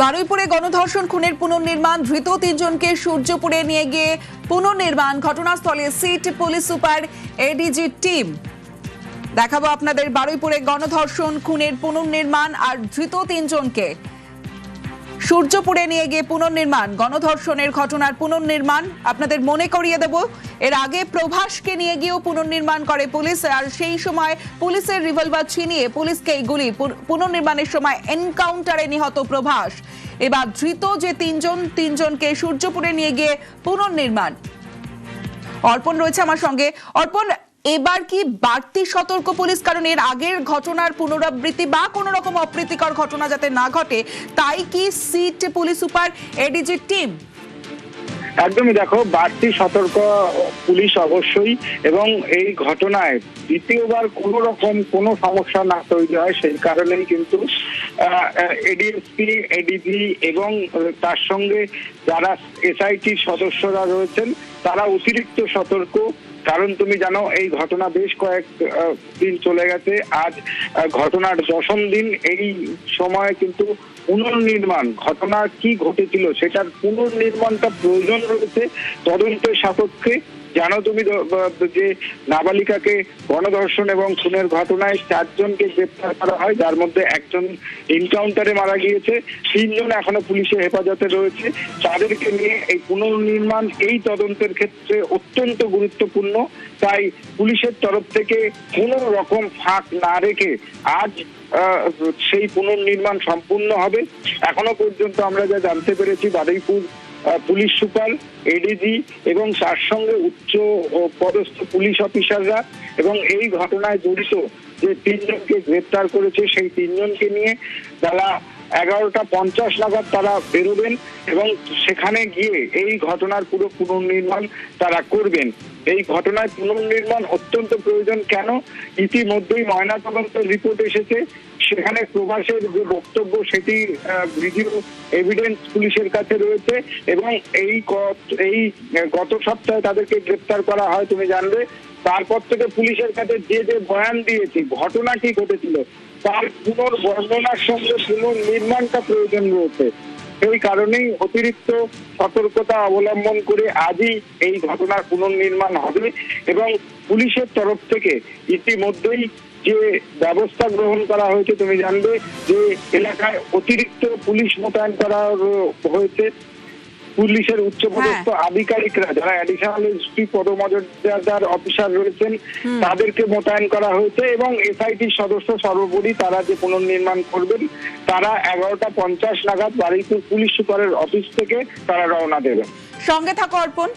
বারুইপুরে গণধর্ষণ খুনের পুনর্নির্মাণ, ধৃত 3 জনকে সূর্যপুরে নিয়ে গিয়ে পুনর্নির্মাণ। ঘটনাস্থলে SIT police super ADG team. দেখাবো আপনাদের বারুইপুরে গণধর্ষণ খুনের পুনর্নির্মাণ আর ধৃত 3 জনকে সূর্যপুরে নিয়ে গিয়ে পুনর্নির্মাণ। গণধর্ষণের ঘটনার পুনর্নির্মাণ আপনাদের মনে করিয়ে দেব, এর আগে প্রভাসকে নিয়ে গিয়েও পুনর্নির্মাণ করে পুলিশ, আর সেই সময় পুলিশের রিভলভার ছিনিয়ে পুলিশকে এই গুলি। পুনর্নির্মাণের সময় এনকাউন্টারে নিহত প্রভাস। এবার ধৃত যে 3 জনকে সূর্যপুরে নিয়ে গিয়ে পুনর্নির্মাণ। অর্পণ রয়েছে আমার সঙ্গে। অর্পণ, এবার কি বাড়তি সতর্ক পুলিশ, কারণ এর আগের ঘটনার পুনরাবৃত্তি বা কোনো রকম অপ্রীতিকর ঘটনা যাতে না ঘটে, তাই কি SIT police super ADG team? একদমই, দেখো, বাড়তি সতর্ক পুলিশ অবশ্যই, এবং এই ঘটনায় দ্বিতীয়বার কোনো রকম কোনো সমস্যা না তৈরি হয় সেই কারণেই কিন্তু এডিএসপি, এডিজি এবং তার সঙ্গে যারা এসআইটির সদস্যরা রয়েছেন তারা অতিরিক্ত সতর্ক। কারণ তুমি জানো এই ঘটনা বেশ কয়েক দিন চলে গেছে, আজ ঘটনার 10ম দিন। এই সময় কিন্তু পুনর্নির্মাণ, ঘটনা কি ঘটেছিল সেটার পুনর্নির্মাণটা প্রয়োজন রয়েছে তদন্তের সাপেক্ষে। জানো তুমি যে নাবালিকাকে গণধর্ষণ এবং খুনের ঘটনায় 4 জনকে গ্রেপ্তার করা হয়, যার মধ্যে 1 জন এনকাউন্টারে মারা গিয়েছে, 3 জন এখনো পুলিশের হেফাজতে রয়েছে। তাদেরকে নিয়ে এই পুনর্নির্মাণ এই তদন্তের ক্ষেত্রে অত্যন্ত গুরুত্বপূর্ণ। তাই পুলিশের তরফ থেকে কোনো রকম ফাঁক না রেখে আজ সেই পুনর্নির্মাণ সম্পূর্ণ হবে। এখনো পর্যন্ত আমরা যা জানতে পেরেছি, বারুইপুর পুলিশ সুপার, এডিজি এবং তার সঙ্গে উচ্চ পদস্থ পুলিশ অফিসাররা এবং এই ঘটনায় জড়িত যে 3 জনকে গ্রেপ্তার করেছে সেই 3 জনকে নিয়ে তারা 11:50 নাগাদ তারা বেরোবেন এবং সেখানে গিয়ে এই ঘটনার পুরো পুনর্নির্মাণ তারা করবেন। এই ঘটনায় পুনর্নির্মাণ অত্যন্ত প্রয়োজন। কেন? ইতিমধ্যেই ময়নাতদন্তের রিপোর্ট এসেছে, সেখানে প্রভাসের যে বক্তব্য সেটি ভিডিও এভিডেন্স পুলিশের কাছে রয়েছে এবং এই গত সপ্তাহে তাদেরকে গ্রেপ্তার করা হয়, তুমি জানবে। তারপর থেকে পুলিশের কাছে যে বয়ান দিয়েছে, ঘটনা কি ঘটেছিল তার পুনর্বর্ণনার সঙ্গে পুনর্নির্মাণটা প্রয়োজন রয়েছে। এই কারণেই অতিরিক্ত সতর্কতা অবলম্বন করে আজই এই ঘটনার পুনর্নির্মাণ হবে এবং পুলিশের তরফ থেকে ইতিমধ্যেই যে ব্যবস্থা গ্রহণ করা হয়েছে, তুমি জানবে যে এলাকায় অতিরিক্ত পুলিশ মোতায়েন করা হয়েছে। পুলিশের উচ্চপদস্থ আধিকারিকরা যারা অ্যাডিশনাল এসপি পদমর্যাদার অফিসার রয়েছেন তাদেরকে মোতায়েন করা হয়েছে এবং এসআইটির সদস্য সর্বোপরি তারা যে পুনর্নির্মাণ করবেন তারা 11:50 নাগাদ বারুইপুর পুলিশ সুপারের অফিস থেকে তারা রওনা দেবেন। সঙ্গে থাকো অর্পণ।